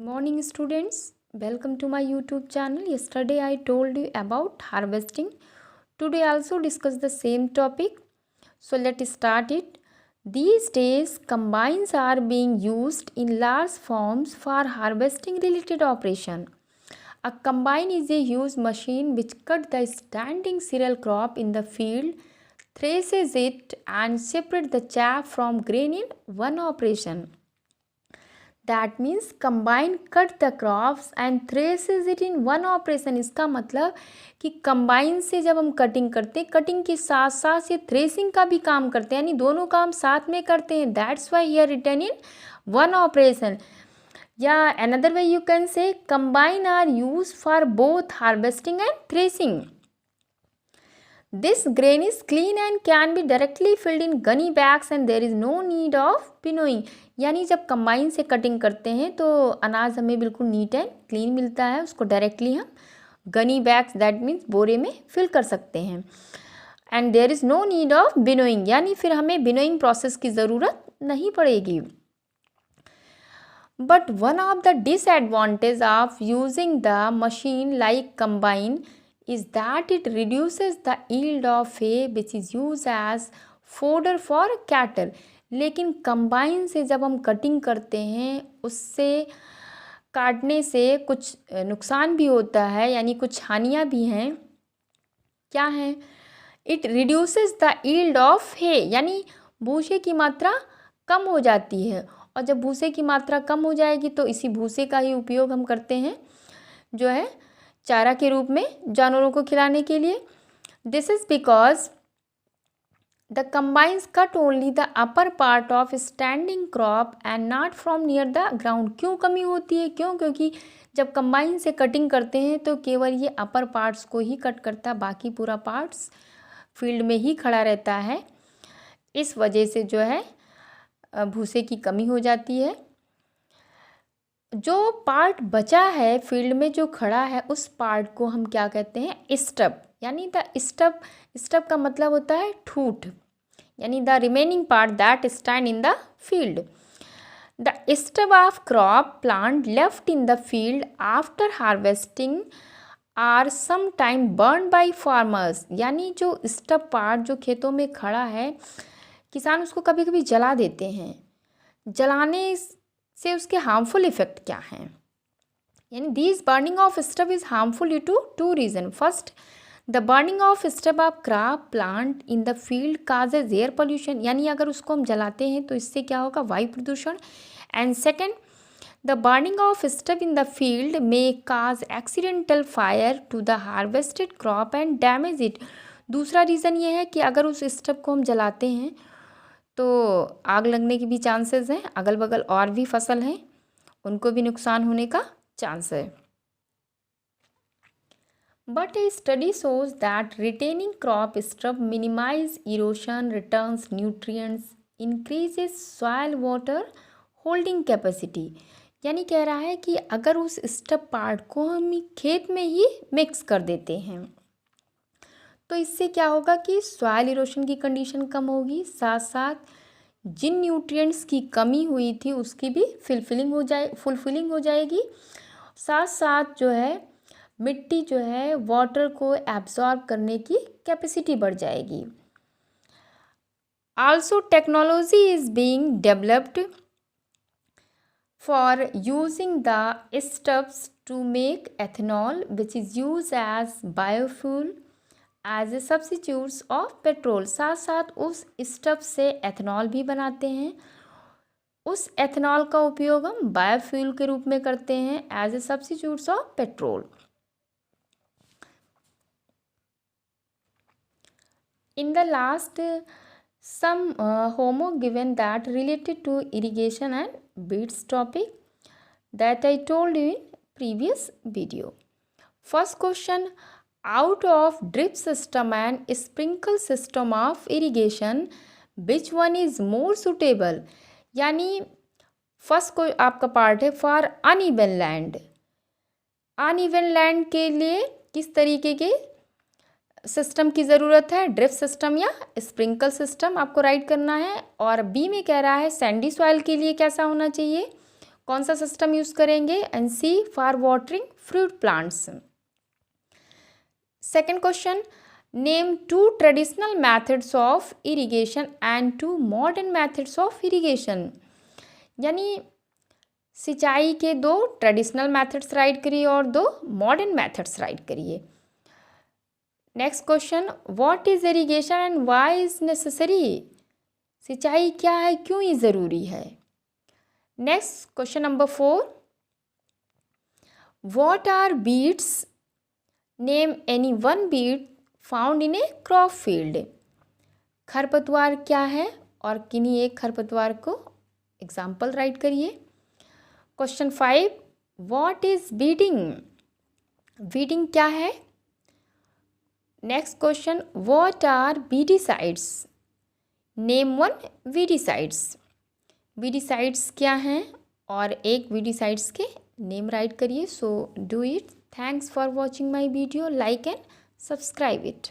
Morning students, welcome to my YouTube channel. Yesterday I told you about harvesting. Today also discuss the same topic. So let's start it. These days combines are being used in large farms for harvesting related operation. A combine is a huge machine which cuts the standing cereal crop in the field, threshes it and separates the chaff from grain in one operation. That means combine cut the crops and threshes it in one operation. इसका मतलब कि combine से जब हम cutting करते हैं, cutting के साथ साथ ये थ्रेसिंग का भी काम करते हैं, यानी दोनों काम साथ में करते हैं। That's why here written in one operation. या another way you can say combine are use for both harvesting and threshing. This grain is clean and can be directly filled in gunny bags and there is no need of winnowing। यानी जब combine से cutting करते हैं तो अनाज हमें बिल्कुल neat and clean मिलता है, उसको डायरेक्टली हम गनी बैग्स दैट मीन्स बोरे में फिल कर सकते हैं। And there is no need of winnowing, यानी फिर हमें विनोइंग प्रोसेस की ज़रूरत नहीं पड़ेगी। But one of the disadvantage of using the machine like combine is that it reduces the yield of hay which is used as fodder for cattle। लेकिन combine से जब हम कटिंग करते हैं उससे काटने से कुछ नुकसान भी होता है, यानी कुछ हानियाँ भी हैं। क्या है? It reduces the yield of hay, यानी भूसे की मात्रा कम हो जाती है। और जब भूसे की मात्रा कम हो जाएगी तो इसी भूसे का ही उपयोग हम करते हैं जो है चारा के रूप में जानवरों को खिलाने के लिए। This is because the combines cut only the upper part of standing crop and not from near the ground. क्यों कमी होती है? क्योंकि जब कंबाइन से कटिंग करते हैं तो केवल ये अपर पार्ट्स को ही कट करता है, बाकी पूरा पार्ट्स फील्ड में ही खड़ा रहता है। इस वजह से जो है भूसे की कमी हो जाती है। जो पार्ट बचा है फील्ड में जो खड़ा है उस पार्ट को हम क्या कहते हैं? स्टब, यानी द स्टब। स्टब का मतलब होता है ठूठ, यानी the remaining part that stand in the field. The stub of crop plant left in the field after harvesting are some time burn by farmers. यानी जो स्टब पार्ट जो खेतों में खड़ा है, किसान उसको कभी कभी जला देते हैं। जलाने से उसके हार्मफुल इफेक्ट क्या हैं? यानी this burning of stub is harmful due to two reason. First, the burning of stub of crop plant in the field causes air pollution, यानी अगर उसको हम जलाते हैं तो इससे क्या होगा? वायु प्रदूषण। And second, the burning of stub in the field may cause accidental fire to the harvested crop and damage it. दूसरा रीज़न ये है कि अगर उस स्टब को हम जलाते हैं तो आग लगने की भी चांसेस हैं, अगल बगल और भी फसल हैं उनको भी नुकसान होने का चांस है। But a study shows that retaining crop stub minimize erosion, returns nutrients, increases soil water holding capacity. यानी कह रहा है कि अगर उस स्टब पार्ट को हम खेत में ही मिक्स कर देते हैं तो इससे क्या होगा कि सॉइल इरोशन की कंडीशन कम होगी, साथ साथ जिन न्यूट्रिएंट्स की कमी हुई थी उसकी भी फुलफिलिंग हो जाएगी। साथ साथ जो है मिट्टी जो है वाटर को एब्जॉर्ब करने की कैपेसिटी बढ़ जाएगी। Also technology is being developed for using the stubs to make ethanol which is use as biofuel as a substitutes of petrol. साथ साथ उस स्टब से एथेनॉल भी बनाते हैं। उस एथेनॉल का उपयोग हम बायोफ्यूल के रूप में करते हैं as a substitutes of petrol. In the last some होमो given that related to irrigation and weeds topic that I told you in previous video. First question, out of drip system and sprinkle system of irrigation which one is more suitable। यानी first को आपका part है for uneven land. Uneven land के लिए किस तरीके के system की ज़रूरत है? ड्रिप सिस्टम या स्प्रिंकल सिस्टम आपको राइट करना है। और बी में कह रहा है सैंडी सॉइल के लिए कैसा होना चाहिए? कौन सा सिस्टम यूज़ करेंगे? And see for watering fruit plants. Second question, name 2 traditional methods of irrigation and 2 modern methods of irrigation. यानी सिंचाई के 2 ट्रेडिशनल मैथड्स राइट करिए और 2 मॉडर्न मैथड्स राइट करिए। Next question, what is irrigation and why is necessary. सिंचाई क्या है, क्यों ये ज़रूरी है। Next question number 4, what are weeds, name any one weed found in a crop field. खरपतवार क्या है और किन्हीं एक खरपतवार को एग्जाम्पल राइट करिए। Question 5, what is weeding, weeding क्या है। Next question, what are weedicides, name 1 weedicides. Weedicides क्या हैं और एक वीडिसाइड्स के नेम राइट करिए। So do it. Thanks for watching my video, like and subscribe it.